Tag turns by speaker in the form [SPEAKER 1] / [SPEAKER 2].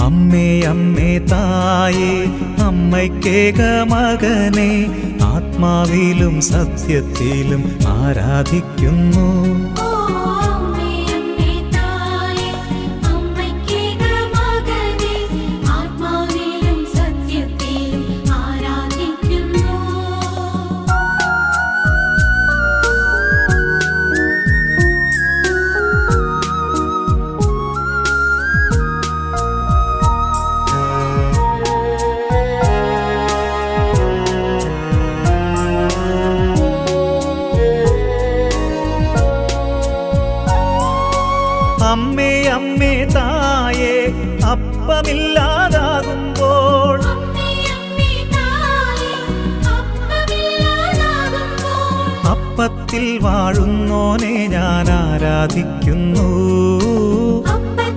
[SPEAKER 1] അമ്മേ അമ്മേ തായേ അമ്മയ്ക്കേക മകനെ ആത്മാവിലും സത്യത്തിലും ആരാധിക്കുന്നു. അമ്മേ അമ്മേ തായേ അപ്പമില്ലാതാകുമ്പോൾ അപ്പത്തിൽ വാഴുന്നോനെ ഞാൻ ആരാധിക്കുന്നു.